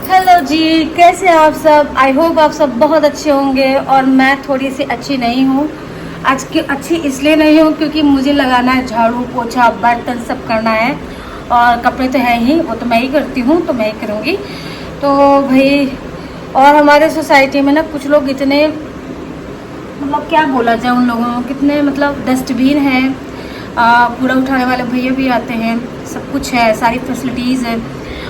Hello जी, कैसे हैं आप सब। आई होप आप सब बहुत अच्छे होंगे और मैं थोड़ी सी अच्छी नहीं हूँ। आज की अच्छी इसलिए नहीं हूँ क्योंकि मुझे लगाना है झाड़ू पोछा बर्तन सब करना है और कपड़े तो है ही, वो तो मैं ही करती हूँ तो मैं ही करूँगी। तो भाई, और हमारे सोसाइटी में ना कुछ लोग इतने, मतलब क्या बोला जाए उन लोगों को, कितने मतलब डस्टबिन है, कूड़ा उठाने वाले भैया भी आते हैं, सब कुछ है, सारी फैसिलिटीज़ है,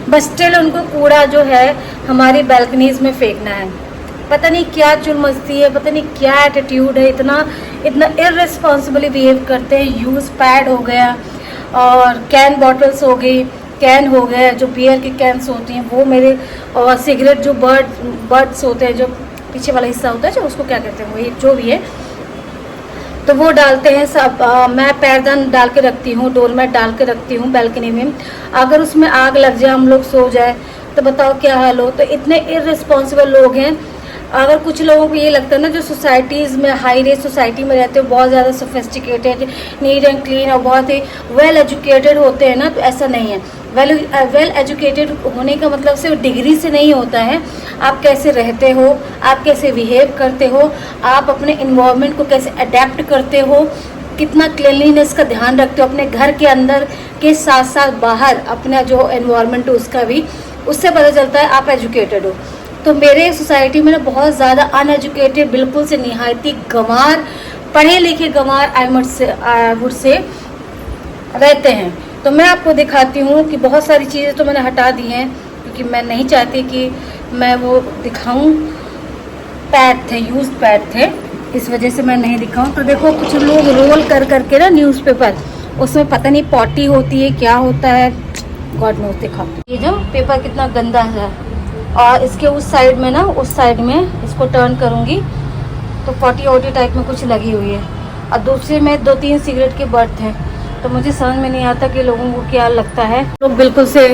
बस स्टिल उनको कूड़ा जो है हमारी बैल्कनीज में फेंकना है। पता नहीं क्या चुलमस्ती है, पता नहीं क्या एटीट्यूड है, इतना इतना इररिस्पॉन्सिबली बिहेव करते हैं। यूज़ पैड हो गया और कैन बॉटल्स हो गई, कैन हो गया, जो बियर की कैंस होती हैं वो मेरे, और सिगरेट जो बर्ड्स होते हैं, जो पीछे वाला हिस्सा होता है, जो उसको क्या कहते हैं, वही जो भी है, तो वो डालते हैं सब। मैं पैरदान डाल के रखती हूँ, डोरमेट डाल के रखती हूँ बैल्कनी में। अगर उसमें आग लग जाए, हम लोग सो जाए तो बताओ क्या हाल हो। तो इतने इररिस्पॉन्सिबल लोग हैं। अगर कुछ लोगों को ये लगता है ना, जो सोसाइटीज़ में, हाई रेज सोसाइटी में रहते हैं, बहुत ज़्यादा सोफिस्टिकेटेड, नीट एंड क्लीन और बहुत ही वेल एजुकेटेड होते हैं ना, तो ऐसा नहीं है। वेल एजुकेटेड होने का मतलब सिर्फ डिग्री से नहीं होता है। आप कैसे रहते हो, आप कैसे बिहेव करते हो, आप अपने इन्वायरमेंट को कैसे अडेप्ट करते हो, कितना क्लीनलीनेस का ध्यान रखते हो अपने घर के अंदर के साथ साथ बाहर अपना जो एनवायरनमेंट है उसका भी, उससे पता चलता है आप एजुकेटेड हो। तो मेरे सोसाइटी में ना बहुत ज़्यादा अनएजुकेटेड, बिल्कुल से निहायती गंवार, पढ़े लिखे गंवार आई वुड से रहते हैं। तो मैं आपको दिखाती हूँ कि बहुत सारी चीज़ें तो मैंने हटा दी हैं क्योंकि मैं नहीं चाहती कि मैं वो दिखाऊँ। पैड थे, यूज पैड थे, इस वजह से मैं नहीं दिखाऊँ। तो देखो, कुछ लोग रोल कर करके ना न्यूज़पेपर, उसमें पता नहीं पॉटी होती है, क्या होता है, गॉड नोस। दिखाओ ये जो पेपर कितना गंदा है, और इसके उस साइड में ना, उस साइड में इसको टर्न करूँगी तो पॉटी वोटी टाइप में कुछ लगी हुई है, और दूसरे में 2-3 सिगरेट के बर्थ हैं। तो मुझे समझ में नहीं आता कि लोगों को क्या लगता है। लोग बिल्कुल से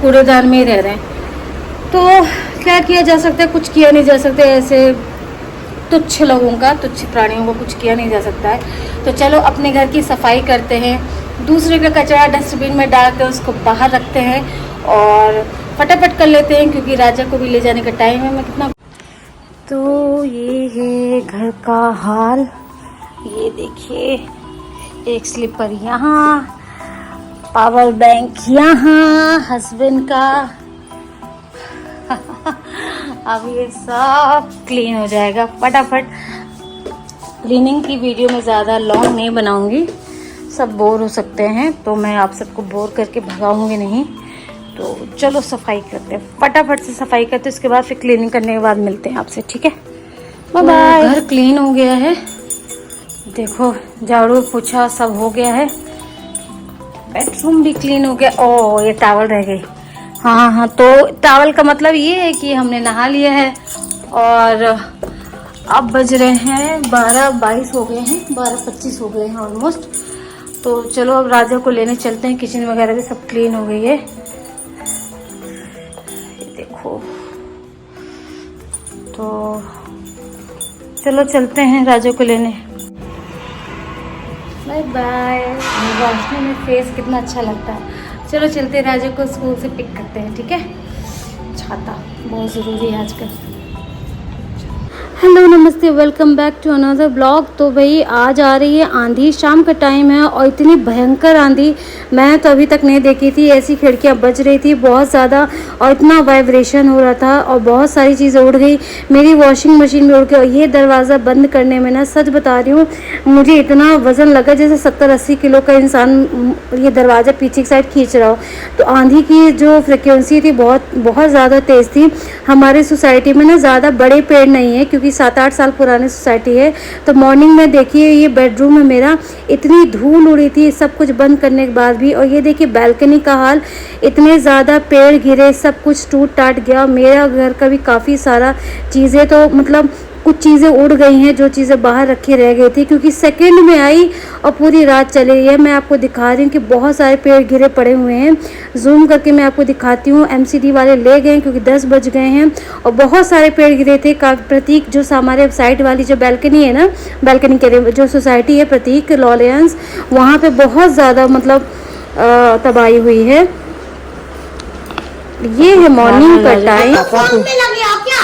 कूड़ेदान में ही रह रहे हैं। तो क्या किया जा सकता है, कुछ किया नहीं जा सकता। ऐसे तुच्छ लोगों का, तुच्छ प्राणियों को कुछ किया नहीं जा सकता है। तो चलो अपने घर की सफाई करते हैं, दूसरे का कचरा डस्टबिन में डाल कर उसको बाहर रखते हैं और फटाफट कर लेते हैं क्योंकि राजा को भी ले जाने का टाइम है। मैं कितना, तो ये है घर का हाल। ये देखिए, एक स्लीपर यहाँ, पावर बैंक यहाँ हस्बैंड का। अब ये सब क्लीन हो जाएगा फटाफट। क्लीनिंग की वीडियो में ज़्यादा लॉन्ग नहीं बनाऊंगी, सब बोर हो सकते हैं, तो मैं आप सबको बोर करके भगाऊंगी नहीं। तो चलो सफाई करते हैं, फटाफट से सफाई करते हैं, उसके बाद फिर क्लीनिंग करने के बाद मिलते हैं आपसे, ठीक है। Bye bye. घर क्लीन हो गया है, देखो झाड़ू पोछा सब हो गया है, बेडरूम भी क्लीन हो गया। ओ ये टॉवल रह गई। हाँ हाँ, तो टॉवल का मतलब ये है कि हमने नहा लिया है और अब बज रहे हैं 12:22 हो गए हैं, 12:25 हो गए हैं ऑलमोस्ट। तो चलो अब राजा को लेने चलते हैं। किचन वगैरह भी सब क्लीन हो गई है, ये देखो। तो चलो चलते हैं राजा को लेने। Bye bye. रोशनी में फेस कितना अच्छा लगता है। चलो चलते हैं, राजा को स्कूल से पिक करते हैं, ठीक है। छाता बहुत ज़रूरी है आजकल। हेलो नमस्ते, welcome back to another blog. तो भाई आज आ रही है आंधी, शाम का टाइम है और इतनी भयंकर आंधी मैं तो अभी तक नहीं देखी थी। ऐसी खिड़कियां बज रही थी बहुत ज़्यादा और इतना वाइब्रेशन हो रहा था और बहुत सारी चीज़ें उड़ गई। मेरी वॉशिंग मशीन में उड़ गई और ये दरवाज़ा बंद करने में ना, सच बता रही हूँ, मुझे इतना वज़न लगा जैसे 70-80 किलो का इंसान ये दरवाज़ा पीछे की साइड खींच रहा हो। तो आंधी की जो फ्रिक्वेंसी थी बहुत बहुत ज़्यादा तेज़ थी। हमारे सोसाइटी में ना ज़्यादा बड़े पेड़ नहीं है क्योंकि 7-8 साल पुरानी सोसाइटी है। तो मॉर्निंग में देखिए, ये बेडरूम में मेरा इतनी धूल उड़ी थी सब कुछ बंद करने के बाद भी। और ये देखिए बैल्कनी का हाल, इतने ज़्यादा पेड़ गिरे, सब कुछ टूट टाट गया। मेरा घर का भी काफ़ी सारा चीज़ें, तो मतलब कुछ चीज़ें उड़ गई हैं, जो चीज़ें बाहर रखी रह गई थी क्योंकि सेकंड में आई और पूरी रात चली गई है। मैं आपको दिखा रही हूँ कि बहुत सारे पेड़ गिरे पड़े हुए हैं। जूम करके मैं आपको दिखाती हूँ। एमसीडी वाले ले गए क्योंकि 10 बज गए हैं और बहुत सारे पेड़ गिरे थे। प्रतीक जो हमारे साइड वाली जो बैल्कनी है ना, बैल्कनी के जो सोसाइटी है प्रतीक लॉलियंस, वहाँ पर बहुत ज़्यादा मतलब तबाही हुई है। ये है मॉर्निंग का टाइम। फोन में लगे हो क्या?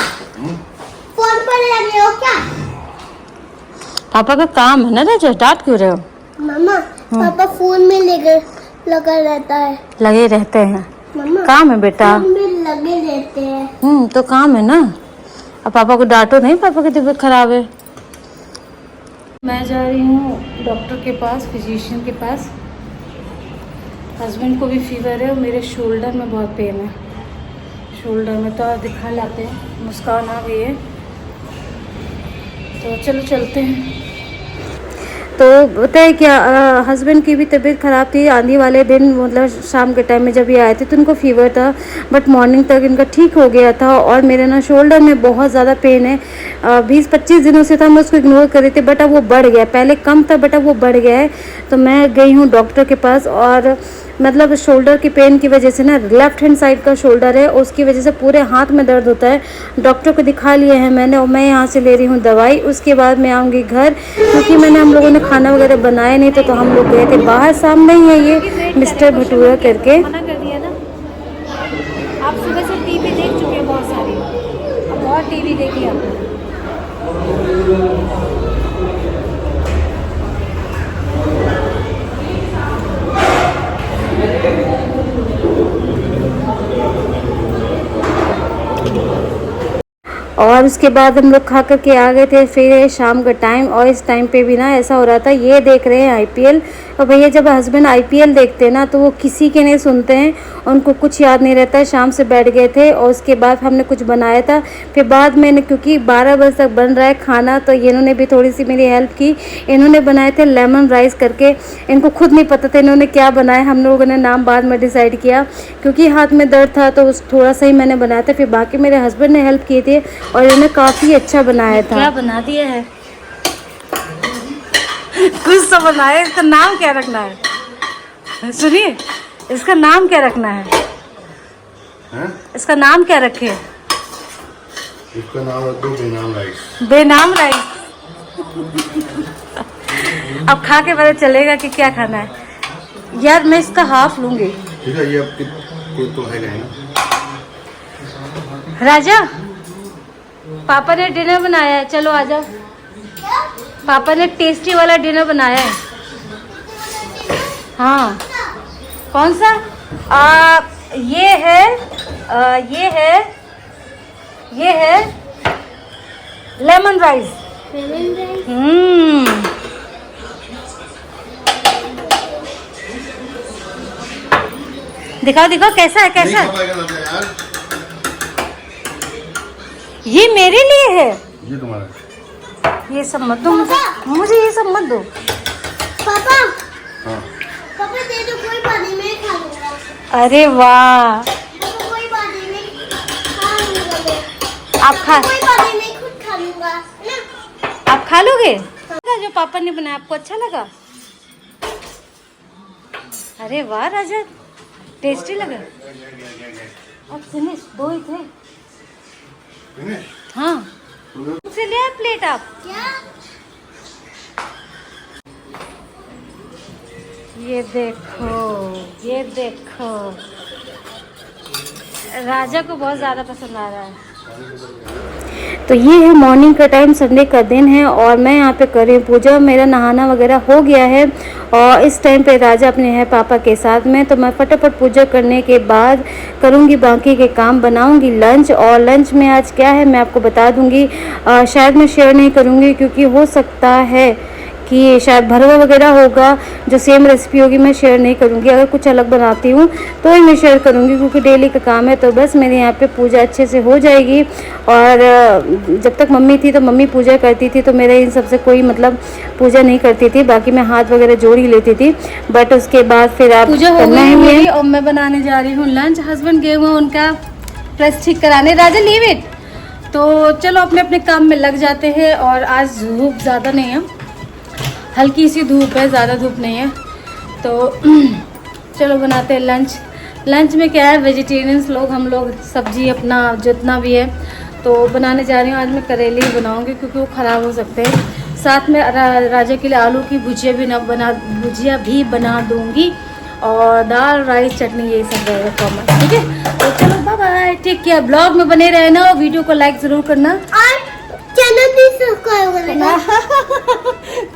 फोन पर लगे हो क्या? पापा का काम है ना राजा, डांट क्यों रहे हो? मामा पापा फोन में लगा रहता है। लगे रहते हैं, मामा काम है बेटा। फोन में लगे रहते हैं। तो काम है ना। अब पापा को डांटो नहीं, पापा की तबीयत खराब है। मैं जा रही हूँ डॉक्टर के पास, फिजिशियन के पास। हस्बैंड को भी फीवर है और मेरे शोल्डर में बहुत पेन है। शोल्डर में तो दिखा लाते हैं। मुस्कान आ गई है तो चलो चलते हैं। तो पता है क्या, हस्बैंड की भी तबीयत ख़राब थी। आंधी वाले दिन मतलब शाम के टाइम में जब ये आए थे तो उनको फीवर था, बट मॉर्निंग तक इनका ठीक हो गया था। और मेरे ना शोल्डर में बहुत ज़्यादा पेन है। 20-25 दिनों से था, मैं उसको इग्नोर कर रही थी, बट अब वो बढ़ गया। पहले कम था बट अब वो बढ़ गया है। तो मैं गई हूँ डॉक्टर के पास, और मतलब शोल्डर की पेन की वजह से ना, लेफ्ट हैंड साइड का शोल्डर है, उसकी वजह से पूरे हाथ में दर्द होता है। डॉक्टर को दिखा लिया है मैंने, और मैं यहाँ से ले रही हूँ दवाई। उसके बाद मैं आऊँगी घर, क्योंकि हम लोगों ने खाना वगैरह बनाया नहीं था, तो हम लोग गए थे बाहर। सामने ही है ये मिस्टर भटूरा करके। मना कर दिया ना, आप सुबह से टीवी देख चुके हैं बहुत सारी, बहुत टीवी देखी आपने। और उसके बाद हम लोग खा कर के आ गए थे। फिर शाम का टाइम, और इस टाइम पे भी ना ऐसा हो रहा था, ये देख रहे हैं आईपीएल। और भैया जब हस्बैंड आईपीएल देखते हैं ना तो वो किसी के नहीं सुनते हैं, उनको कुछ याद नहीं रहता है। शाम से बैठ गए थे और उसके बाद हमने कुछ बनाया था। फिर बाद में क्योंकि 12 बजे तक बन रहा है खाना, तो इन्होंने भी थोड़ी सी मेरी हेल्प की। इन्होंने बनाए थे लेमन राइस करके। इनको खुद नहीं पता था इन्होंने क्या बनाया, हम लोगों ने नाम बाद में डिसाइड किया, क्योंकि हाथ में दर्द था तो थोड़ा सा ही मैंने बनाया था। फिर बाकी मेरे हस्बैंड ने हेल्प किए थे और इन्होंने काफ़ी अच्छा बनाया था। क्या बना दिया है? कुछ तो बनाया। इसका नाम क्या रखना है? सुनिए, इसका नाम क्या रखना है? इसका नाम क्या रखे? इसका नाम रख दो बेनाम राइस। बेनाम राइस। अब खा के पता चलेगा कि क्या खाना है। यार मैं इसका हाफ लूंगी। ठीक है, ये आपके कोई तो है ना। राजा, पापा ने डिनर बनाया है, चलो आ जाओ। पापा ने टेस्टी वाला डिनर बनाया है। हाँ, कौन सा? ये है लेमन राइस। दिखाओ दिखाओ कैसा है, कैसा है? ये मेरे लिए है। ये तुम्हारा। ये सब मत दो मुझे ये सब मत दो। पापा हाँ। पापा दे दो, कोई पानी में खा लूंगा। अरे वाह, पापा कोई पानी में खा लूंगा। आप खा, कोई पानी में खुद खा लूंगा ना। आप खा लोगे? जो पापा ने बनाया आपको अच्छा लगा? अरे वाह राजा, टेस्टी लगा। अब फिनिश, 2 ही थे। हाँ, मुझसे ले आए प्लेट आप। क्या? ये देखो, ये देखो, राजा को बहुत ज़्यादा पसंद आ रहा है। तो ये है मॉर्निंग का टाइम, संडे का दिन है, और मैं यहाँ पे कर रही हूँ पूजा। मेरा नहाना वगैरह हो गया है, और इस टाइम पे राजा अपने है पापा के साथ में। तो मैं फटाफट पूजा करने के बाद करूँगी बाकी के काम, बनाऊँगी लंच। और लंच में आज क्या है मैं आपको बता दूँगी। शायद मैं शेयर नहीं करूँगी, क्योंकि हो सकता है कि शायद भरवा वगैरह होगा, जो सेम रेसिपी होगी मैं शेयर नहीं करूँगी। अगर कुछ अलग बनाती हूँ तो ही मैं शेयर करूँगी, क्योंकि डेली का काम है। तो बस मेरे यहाँ पे पूजा अच्छे से हो जाएगी। और जब तक मम्मी थी तो मम्मी पूजा करती थी, तो मेरे इन सबसे कोई मतलब पूजा नहीं करती थी। बाकी मैं हाथ वगैरह जोड़ ही लेती थी, बट उसके बाद फिर आप पूजा हो गई मेरी, और मैं बनाने जा रही हूँ लंच। हस्बैंड गए हुए उनका प्रेस ठीक कराने। राजा लीव इट। तो चलो अपने अपने काम में लग जाते हैं। और आज धूप ज़्यादा नहीं है, हल्की सी धूप है, ज़्यादा धूप नहीं है। तो चलो बनाते हैं लंच। लंच में क्या है, वेजिटेरियंस लोग हम लोग सब्जी अपना जितना भी है तो बनाने जा रही हूँ। आज मैं करेले ही बनाऊँगी, क्योंकि वो ख़राब हो सकते हैं। साथ में राजा के लिए आलू की भुजिया भी बना दूँगी, और दाल राइस चटनी यही सब रहेगा कॉमन। ठीक है, तो चलो bye. Bye, take care. Blog में बने रहना और वीडियो को लाइक जरूर करना और चैनल भी सब्सक्राइब करना।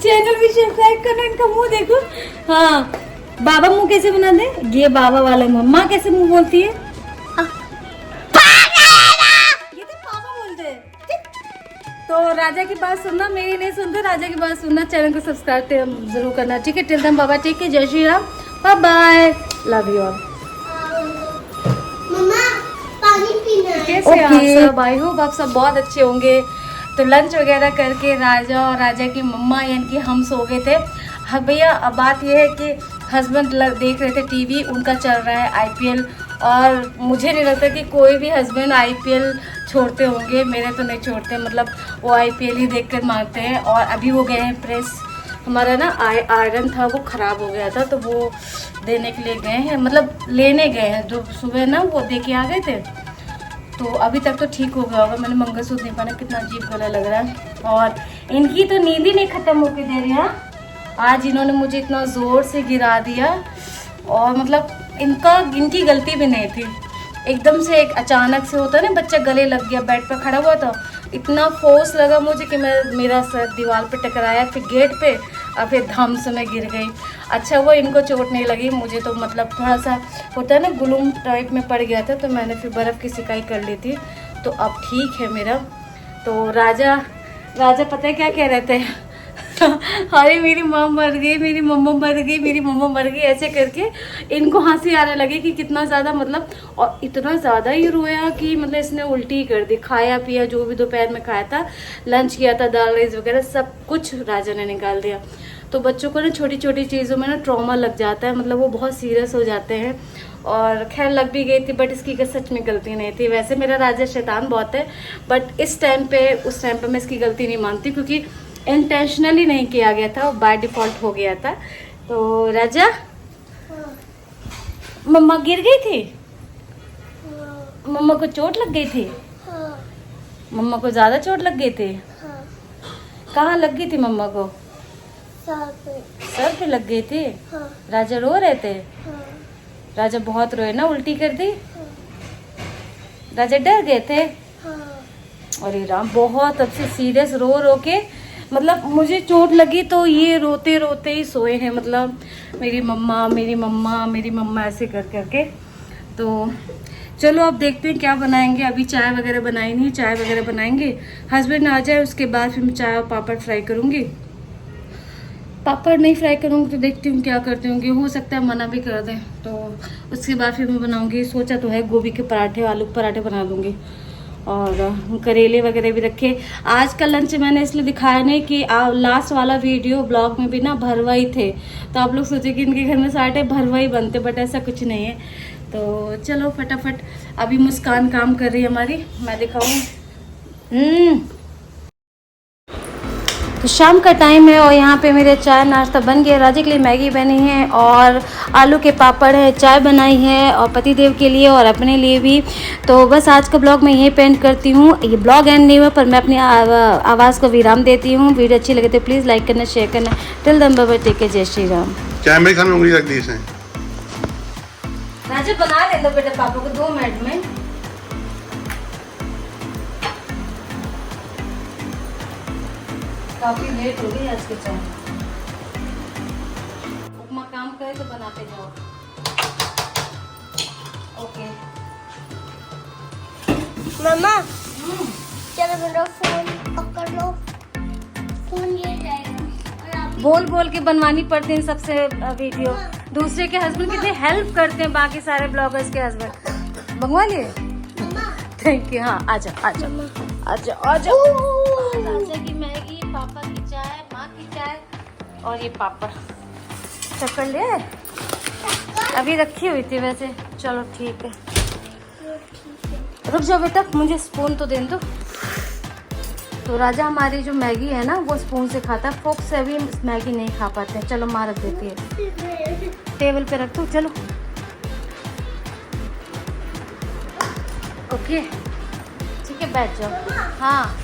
चैनल भी सब्सक्राइब करना। इनका मुंह देखो। हाँ, बाबा मुंह कैसे बना दे? ये बाबा वाला मुंह। माँ कैसे मुंह बोलती है? ये तो पापा बोलते हैं। तो राजा की बात सुनना, मेरी नहीं सुनते, राजा की बात सुनना। चैनल को सब्सक्राइब जरूर करना, ठीक है? टिल देन बाबा, टेक केयर, जय Shri Ram, bye bye, love you all. मम्मा पानी पीना है। कैसे आप सब? आई होप आप सब बहुत अच्छे होंगे। तो लंच वगैरह करके राजा और राजा की मम्मा यानी कि हम सो गए थे। हाँ भैया, अब बात यह है कि हस्बैंड देख रहे थे टीवी, उनका चल रहा है आईपीएल, और मुझे नहीं लगता कि कोई भी हस्बैंड आईपीएल छोड़ते होंगे। मेरे तो नहीं छोड़ते, मतलब वो आईपीएल ही देख कर मारते हैं। और अभी वो गए हैं प्रेस, हमारा ना आयरन था वो ख़राब हो गया था, तो वो देने के लिए गए हैं, मतलब लेने गए हैं। जो सुबह ना वो दे के आ गए थे, तो अभी तक तो ठीक हो गया होगा। मैंने मंगलसूत्र नहीं पहना, कितना अजीब गला लग रहा है। और इनकी तो नींद ही नहीं ख़त्म होके दे रही है। आज इन्होंने मुझे इतना ज़ोर से गिरा दिया, और मतलब इनकी गलती भी नहीं थी। एकदम से एक अचानक से होता है ना, बच्चा गले लग गया, बेड पर खड़ा हुआ था, इतना फोर्स लगा मुझे कि मेरा सर दीवार पे टकराया, फिर गेट पे, और फिर धम से मैं गिर गई। अच्छा वो इनको चोट नहीं लगी, मुझे तो मतलब थोड़ा सा होता है ना, गुलूम टाइप में पड़ गया था, तो मैंने फिर बर्फ़ की सिकाई कर ली थी, तो अब ठीक है मेरा। तो राजा पता है क्या कह रहे थे? अरे मेरी माँ मर गई, मेरी मम्मा मर गई, मेरी मम्मा मर गई, ऐसे करके इनको हंसी आने लगी कि कितना ज़्यादा, मतलब और इतना ज़्यादा ही रोया कि मतलब इसने उल्टी कर दी। खाया पिया जो भी दोपहर में खाया था, लंच किया था, दाल राइस वगैरह सब कुछ राजा ने निकाल दिया। तो बच्चों को ना छोटी छोटी चीज़ों में ना ट्रॉमा लग जाता है, मतलब वो बहुत सीरियस हो जाते हैं। और खैर लग भी गई थी, बट इसकी सच में गलती नहीं थी। वैसे मेरा राजा शैतान बहुत है, बट उस टाइम पे मैं इसकी गलती नहीं मानती, क्योंकि इंटेंशनली नहीं किया गया था, बाय डिफ़ॉल्ट हो गया था। तो राजा, मम्मा गिर गई थी, मम्मा को चोट लग गई थी, मम्मा को ज़्यादा चोट लग गई थी। कहाँ लग गई थी मम्मा को? सर पे लग गई थी। राजा रो रहे थे। राजा बहुत रोए ना, उल्टी कर दी। राजा डर गए थे। अरे राम, बहुत अब से सीरियस रो के, मतलब मुझे चोट लगी तो ये रोते रोते ही सोए हैं, मतलब मेरी मम्मा ऐसे कर करके। तो चलो अब देखते हैं क्या बनाएंगे। अभी चाय वगैरह बनाई नहीं, चाय वगैरह बनाएंगे, हस्बैंड आ जाए उसके बाद फिर मैं चाय और पापड़ फ्राई करूँगी। पापड़ नहीं फ्राई करूँगी तो देखती हूँ क्या करती हूँ, हो सकता है मना भी कर दें, तो उसके बाद फिर मैं बनाऊँगी। सोचा तो है गोभी के पराठे, आलू के पराठे बना दूँगी, और करेले वगैरह भी रखे। आज का लंच मैंने इसलिए दिखाया नहीं कि लास्ट वाला वीडियो ब्लॉग में भी ना भरवाई थे, तो आप लोग सोचे कि इनके घर में सारे भरवाई बनते, बट ऐसा कुछ नहीं है। तो चलो फटाफट, अभी मुस्कान काम कर रही है हमारी, मैं दिखाऊँ। तो शाम का टाइम है और यहाँ पे मेरे चाय नाश्ता बन गया। राजा के लिए मैगी बनी है और आलू के पापड़ है, चाय बनाई है, और पतिदेव के लिए और अपने लिए भी। तो बस आज का ब्लॉग मैं यहीं पेंट करती हूँ। ये ब्लॉग एंड नहीं हुआ, पर मैं अपनी आवाज़ को विराम देती हूँ। वीडियो अच्छी लगे तो प्लीज़ लाइक करना, शेयर करना। Till then bye bye, take care, जय श्री राम। चाय मेरे खाने में उंगली रख दी इसने। राजा बना दे दो बेटा पापा को 2 मिनट में। काफी लेट हो गई आज के चाय। उपमा काम करे तो बनाते जाओ। ओके मम्मा चलो मेरा फोन पकड़ लो, फोन ये जाएगा। बोल बोल के बनवानी पड़ती है सबसे वीडियो। दूसरे के हस्बैंड कितने हेल्प करते हैं, बाकी सारे ब्लॉगर्स के हस्बैंड। मंगवा लिए? Thank you. हाँ आजा आजा आजा आजा। राजा की मैगी, पापा की चाय, माँ की चाय, और ये पापड़। चक्कर ले अभी रखी हुई थी वैसे। चलो ठीक है, रुक जाओ बेटा, मुझे स्पून तो दे दो। तो राजा हमारी जो मैगी है ना वो स्पून से खाता है, फोक से अभी मैगी नहीं खा पाते हैं। चलो माँ रख देती है, टेबल पे रख दो। चलो ओके ठीक है, बैठ जाओ। हाँ